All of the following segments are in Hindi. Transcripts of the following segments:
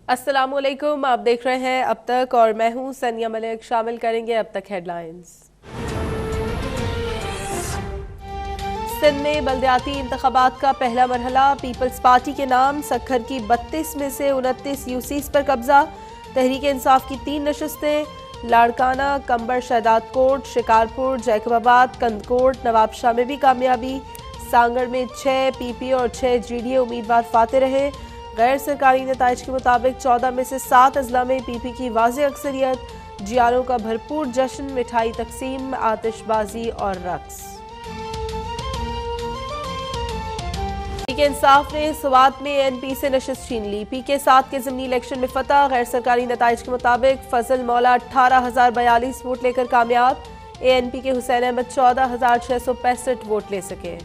अस्सलामुअलैकुम, आप देख रहे हैं अब तक और मैं हूं सनिया मलिक। शामिल करेंगे अब तक हेडलाइंस। सिंध में बल्दियाती इंतखाबात का पहला मरहला, पीपल्स पार्टी के नाम सक्खर की 32 में से 29 यूसीस पर कब्जा। तहरीक इंसाफ की 3 नशस्तें, लाड़काना, कंबर, शहदाद कोट, शिकारपुर, जैकबाबाद, कंदकोट, नवाबशाह में भी कामयाबी। सांगड़ में 6 पीपी और 6 जीडीए उम्मीदवार फाते रहे। गैर सरकारी नताइज के मुताबिक 14 में से 7 अजला में पीपी की वाज़ेह अक्सरियत। जियालों का भरपूर जश्न, मिठाई तकसीम, आतिशबाजी और रक्स। पीके इंसाफ ने स्वात में एनपी से नशिस्त छीन ली। पीके 7 के ज़मीनी इलेक्शन में फतह। गैर सरकारी नताइज के मुताबिक फजल मौला 18,042 वोट लेकर कामयाब। एएनपी के हुसैन अहमद 14,665 वोट ले सके।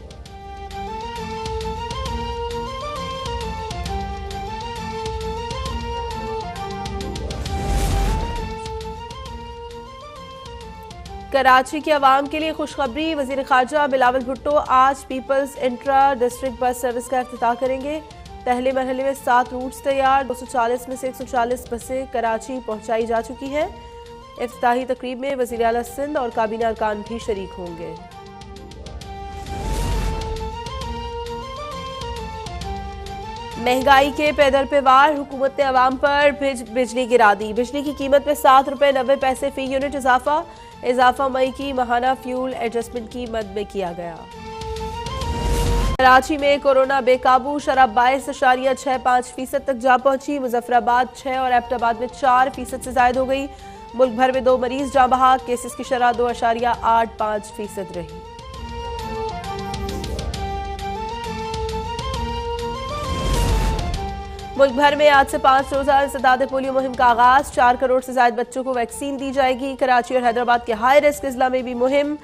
कराची के अवाम के लिए खुशखबरी, वजीर खारजा बिलावल भुट्टो आज people's intra district bus service का इफ्तिताह करेंगे। पहले मरहले में 7 रूट्स तैयार, 240 में से 140 बसें कराची पहुंचाई जा चुकी हैं। इफ्तिताही तकरीब में वजीर आला सिंध और काबीना अरकान भी शरीक होंगे। महंगाई के पैदर पे वार, हुकूमत ने अवाम पर बिजली गिरा दी। बिजली की कीमत में 7 रुपये 90 पैसे फी यूनिट इजाफा मई की माहाना फ्यूल एडजस्टमेंट की मद में किया गया। कराची में कोरोना बेकाबू, शराब 22.65% तक जा पहुंची। मुजफ्फराबाद 6 और एबटाबाद में 4% से ज्यादा हो गई। मुल्क भर में 2 मरीज जाँ बहक, केसेस की शरह 2.85% रही। मुल्क भर में आज से 5 रोजा इंसदाद पोलियो मुहिम का आगाज। 4 करोड़ से ज्यादा बच्चों को वैक्सीन दी जाएगी। कराची और हैदराबाद के हाई रिस्क अजला में भी मुहिम।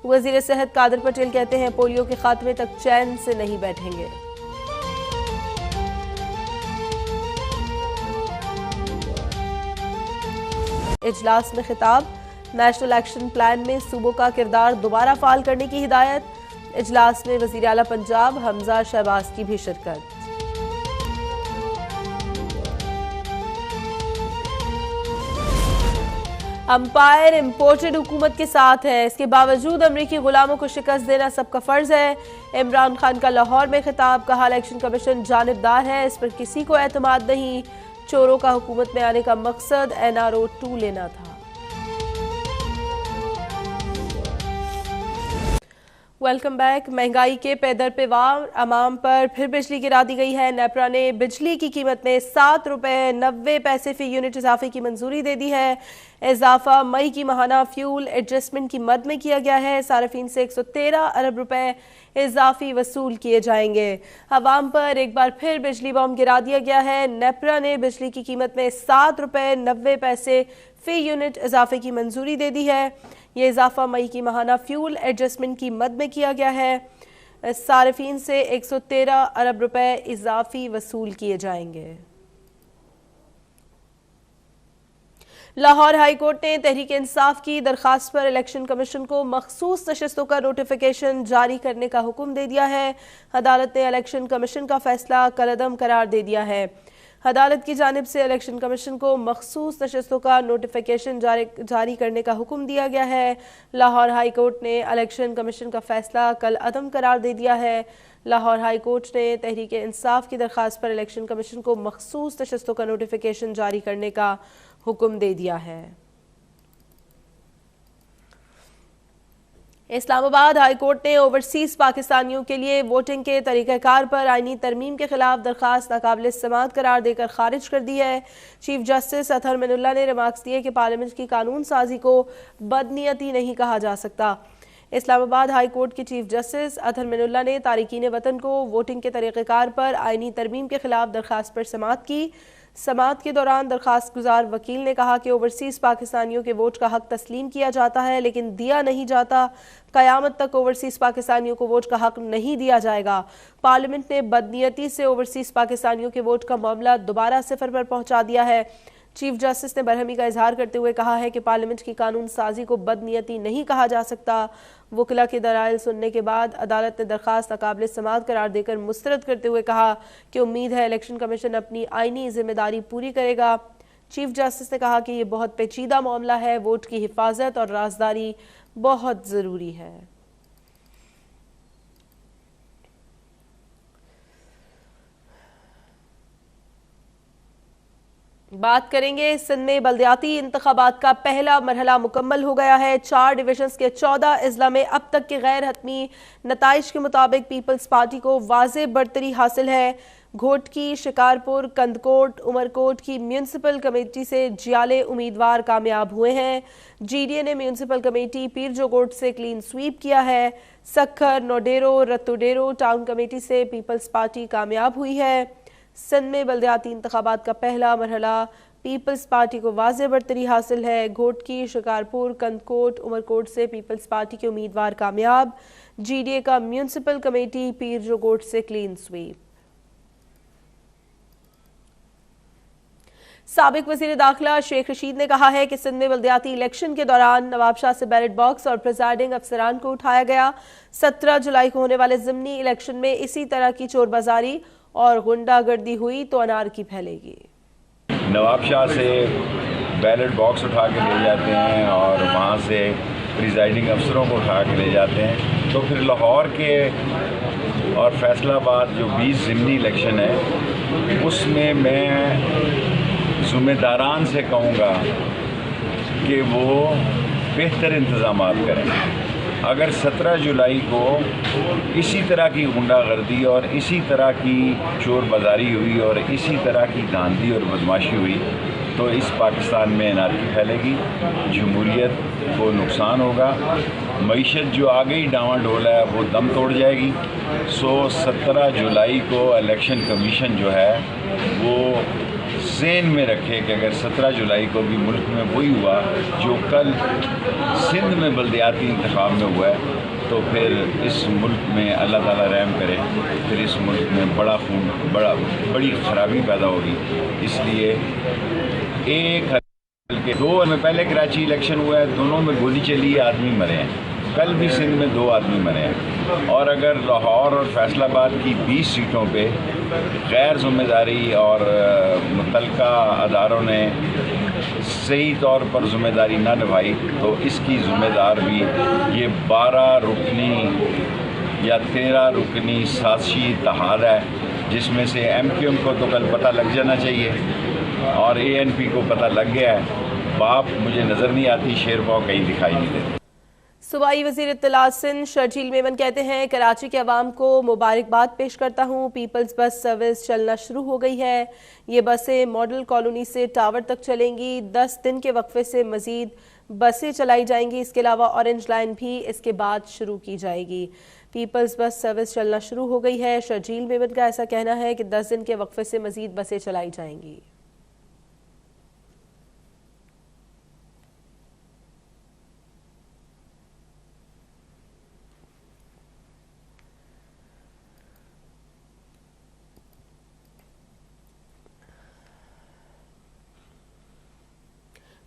वजीर सेहत कादर पटेल कहते हैं पोलियो के खात्मे तक चैन से नहीं बैठेंगे। इजलास में खिताब, नेशनल एक्शन प्लान में सूबों का किरदार दोबारा फाल करने की हिदायत। इजलास में वजीर आला पंजाब हमजा शहबाज की भी शिरकत। अंपायर इम्पोर्टेड हुकूमत के साथ है, इसके बावजूद अमरीकी गुलामों को शिकस्त देना सबका फर्ज है। इमरान खान का लाहौर में खिताब, कहा इलेक्शन कमीशन जानिबदार है, इस पर किसी को एतमाद नहीं। चोरों का हुकूमत में आने का मकसद NRO 2 लेना था। Welcome back. महंगाई के पैदर पे वार, अमाम पर फिर बिजली गिरा दी गई है। नेपरा ने बिजली की कीमत में 7 रुपये 90 पैसे फी यूनिट इजाफे की मंजूरी दे दी है। इजाफा मई की माहाना फ्यूल एडजस्टमेंट की मद में किया गया है। सार्फिन से 113 अरब रुपए इजाफी वसूल किए जाएंगे। अवाम पर एक बार फिर बिजली बम गिरा दिया गया है। नेपरा ने बिजली की कीमत में 7 रुपये 90 पैसे फी यूनिट इजाफे की मंजूरी दे दी है। ये इजाफा मई की माहाना फ्यूल एडजस्टमेंट की मद में किया गया है। सार्फिन से 113 अरब रुपए इजाफी वसूल किए जाएंगे। लाहौर हाई कोर्ट ने तहरीक इंसाफ की दरखास्त पर इलेक्शन कमीशन को मखसूस नशस्तों का नोटिफिकेशन जारी करने का हुक्म दे दिया है। अदालत ने इलेक्शन कमीशन का फैसला कलअदम करार दे दिया है। अदालत की जानिब से इलेक्शन कमीशन को मखसूस नशस्तों का नोटिफिकेशन जारी करने का हुक्म दिया गया है। लाहौर हाई कोर्ट ने इलेक्शन कमीशन का फैसला कल अदम करार दे दिया है। लाहौर हाई कोर्ट ने तहरीक इंसाफ की दरखास्त पर इलेक्शन कमीशन को मखसूस नशस्तों का नोटिफिकेशन जारी करने का हुक्म दे दिया है। इस्लामाबाद हाई कोर्ट ने ओवरसीज पाकिस्तानियों के लिए वोटिंग के तरीक़ाकार पर आईनी तरमीम के खिलाफ दरखास्त नाकाबिल समाअत करार देकर खारिज कर दी है। चीफ जस्टिस अतहर मिनुल्लाह ने रिमार्क्स दिए कि पार्लियामेंट की कानून साजी को बदनीयती नहीं कहा जा सकता। इस्लामाबाद हाई कोर्ट के चीफ जस्टिस अतहर मिनुल्लाह ने तारिकीन वतन को वोटिंग के तरीक़ाकार पर आईनी तरमीम के खिलाफ दरखास्त पर समाअत की। समाअत के दौरान दरखास्त गुजार वकील ने कहा कि ओवरसीज पाकिस्तानियों के वोट का हक तस्लीम किया जाता है लेकिन दिया नहीं जाता। क़यामत तक ओवरसीज पाकिस्तानियों को वोट का हक नहीं दिया जाएगा। पार्लियामेंट ने बदनीयती से ओवरसीज पाकिस्तानियों के वोट का मामला दोबारा सिफर पर पहुंचा दिया है। चीफ जस्टिस ने बरहमी का इजहार करते हुए कहा है कि पार्लियामेंट की कानून साजी को बदनीयती नहीं कहा जा सकता। वकीला के दलाइल सुनने के बाद अदालत ने दरखास्त नाकाबिल समाअत करार देकर मुस्तरद करते हुए कहा कि उम्मीद है इलेक्शन कमीशन अपनी आईनी जिम्मेदारी पूरी करेगा। चीफ जस्टिस ने कहा कि ये बहुत पेचीदा मामला है, वोट की हिफाजत और राजदारी बहुत ज़रूरी है। बात करेंगे, सिंध में बल्दियाती इंतखाबात का पहला मरहला मुकम्मल हो गया है। 4 डिविजन्स के 14 अजला में अब तक के गैर हतमी नताइज के मुताबिक पीपल्स पार्टी को वाज़े बढ़तरी हासिल है। घोटकी, शिकारपुर, कंदकोट, उमरकोट की म्यूनसिपल कमेटी से जियाले उम्मीदवार कामयाब हुए हैं। जीडीए ने म्यूनसिपल कमेटी पीरजोकोट से क्लीन स्वीप किया है। सक्खर, नोडेरो, रतुडेरो टाउन कमेटी से पीपल्स पार्टी कामयाब हुई है। सिंध में बल्दियाती इंतखाबात का पहला मरहला पीपल्स पार्टी को वाज़े बढ़तरी हासिल है। घोटकी, शिकारपुर, कंदकोट, उमरकोट से पीपल्स पार्टी के उम्मीदवार कामयाब। जीडीए का म्यूनसिपल कमेटी पीरजोकोट से क्लीन स्वीप। साबिक वज़ीर दाखिला शेख रशीद ने कहा है कि सिंध में बल्दियाती इलेक्शन के दौरान नवाब शाह से बैलेट बॉक्स और प्रिजाइडिंग अफसरान को उठाया गया। 17 जुलाई को होने वाले ज़िमनी इलेक्शन में इसी तरह की चोरबाजारी और गुंडागर्दी हुई तो अनारकी फैलेगी। नवाब शाह से बैलेट बॉक्स उठा के ले जाते हैं और वहाँ से प्रिजाइडिंग अफसरों को उठा के ले जाते हैं, तो फिर लाहौर के और फैसलाबाद जो 20 ज़िमनी इलेक्शन है उसमें मैं ज़िम्मेदारान से कहूँगा कि वो बेहतर इंतज़ामात करें। अगर 17 जुलाई को इसी तरह की गुंडागर्दी और इसी तरह की चोर बाजारी हुई और इसी तरह की धांधली और बदमाशी हुई तो इस पाकिस्तान में अनारकी फैलेगी, जमहूरियत को नुकसान होगा, मईशत जो आ गई डावाडोल है वो दम तोड़ जाएगी। 17 जुलाई को इलेक्शन कमीशन जो है वो ज़हन में रखे कि अगर 17 जुलाई को भी मुल्क में वही हुआ जो कल सिंध में बल्दियाती इंतखाब में हुआ है तो फिर इस मुल्क में अल्लाह ताला रहम करे, फिर इस मुल्क में बड़ी ख़राबी पैदा होगी। इसलिए एक के 2 में पहले कराची इलेक्शन हुआ है, दोनों में गोली चली, आदमी मरे हैं। कल भी सिंध में 2 आदमी मरे हैं। और अगर लाहौर और फैसलाबाद की 20 सीटों पे गैर ज़िम्मेदारी और मुतल्लिका अदारों ने सही तौर पर ज़िम्मेदारी ना निभाई तो इसकी ज़िम्मेदार भी ये 12 रुकनी या 13 रुकनी साज़िशी इत्तेहाद है, जिसमें से MQM को तो कल पता लग जाना चाहिए और ANP को पता लग गया है। बाप मुझे नज़र नहीं आती, शेर पाव कहीं दिखाई नहीं देते। सूबाई वज़ीर इत्तलात सिंध शर्जील मेमन कहते हैं, कराची के अवाम को मुबारकबाद पेश करता हूँ। पीपल्स बस सर्विस चलना शुरू हो गई है। ये बसें मॉडल कॉलोनी से टावर तक चलेंगी। 10 दिन के वक्फे से मजीद बसें चलाई जाएंगी। इसके अलावा ऑरेंज लाइन भी इसके बाद शुरू की जाएगी। पीपल्स बस सर्विस चलना शुरू हो गई है। शर्जील मेमन का ऐसा कहना है कि 10 दिन के वक्फे से मजीद बसें चलाई जाएंगी।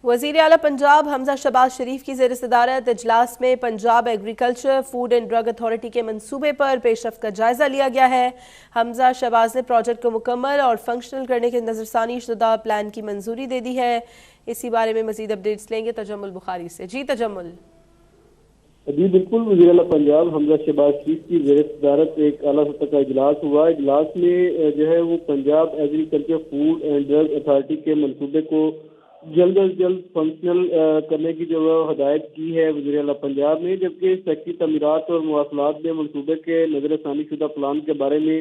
वज़ीर आला पंजाब हमजा शहबाज शरीफ की ज़ेर सदारत इजलास में Punjab agriculture food and drug authority के मंसूबे पर पेशरफ्त का जायजा लिया गया है। हमजा शहबाज ने प्रोजेक्ट को मुकम्मल और फंक्शनल करने के नजरसानी शुदा प्लान की मंजूरी दे दी है। इसी बारे में मजीद अपडेट्स लेंगे तजम्मुल बुखारी से। जी तजम्मुल। जी बिल्कुल, वज़ीर आला पंजाब हमजा शहबाज शरीफ की ज़ेर सदारत एक आला सतह का इजलास हुआ। इजलास में जो है वो Punjab agriculture food and drug authority के मंसूबे को जल्द अज जल्द फंक्शनल करने की जो हदायत की है वज़ीर आला पंजाब ने, जबकि सेक्रेटरी तमीरात और मवासलात ने मनसूबे के नजरसानी शुदा प्लान के बारे में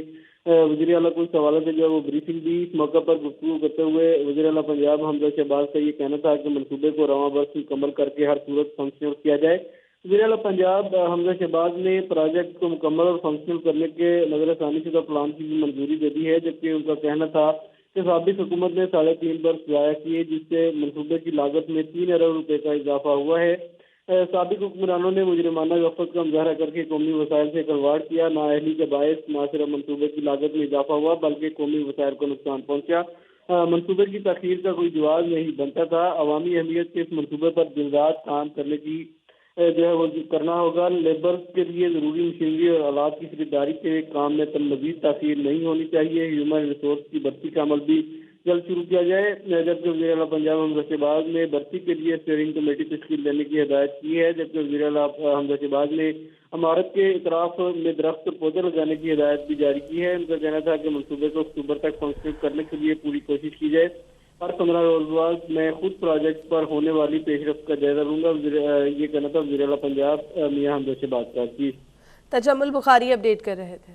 वज़ीर आला को सवालों से जो है वो ब्रीफिंग दी। इस मौके पर गुफ्तगू करते हुए वज़ीर आला पंजाब हमजा शहबाज का ये कहना था कि मनसूबे को रवां बरस मुकम्मल करके हर सूरत फंक्शनल किया जाए। वज़ीर आला पंजाब हमजा शहबाज ने प्रोजेक्ट को मुकम्मल और फंक्शनल करने के नजरसानी शुदा प्लान की भी मंजूरी दे दी है, जबकि उनका कहना था कि साबिक हुकूमत ने 3.5 बरस ज़ाया किए, जिससे मनसूबे की लागत में 3 अरब रुपए का इजाफा हुआ है। साबिक हुक्मरानों ने मुजरिमाना गफलत का मुजाहरा करके कौमी वसाइल से खिलवाड़ किया। नाअहली के बायस न सिर्फ मनसूबे की लागत में इजाफा हुआ बल्कि कौमी वसाइल को नुकसान पहुंचा। मंसूबे की ताखीर का कोई जवाब नहीं बनता था। अवामी अहमियत के इस मंसूबे पर दिन रात काम करने की जो है वो करना होगा। लेबर के लिए ज़रूरी मशीनरी और आलात की खरीदारी के काम में मज़ीद ताखीर नहीं होनी चाहिए। ह्यूमन रिसोर्स की भर्ती का अमल भी जल्द शुरू किया जाए। जबकि वज़ीर आला पंजाब हमजा शहबाज ने भर्ती के लिए स्टीयरिंग कमेटी तश्कील देने की हिदायत की है। जबकि वज़ीर आला हमजा शहबाज ने इमारत के इतराफ में दरख्त और पौधे लगाने की हिदायत भी जारी की है। उनका कहना था कि मनसूबे को अक्टूबर तक फंक्शन करने के लिए पूरी कोशिश की जाए। हर 15 रोज बाद मैं खुद प्रोजेक्ट पर होने वाली पेशरफ का जायजा लूंगा। ये कहना था वज़ीर आला पंजाब मियां हमजा शहबाज का। तजम्मुल बुखारी अपडेट कर रहे थे।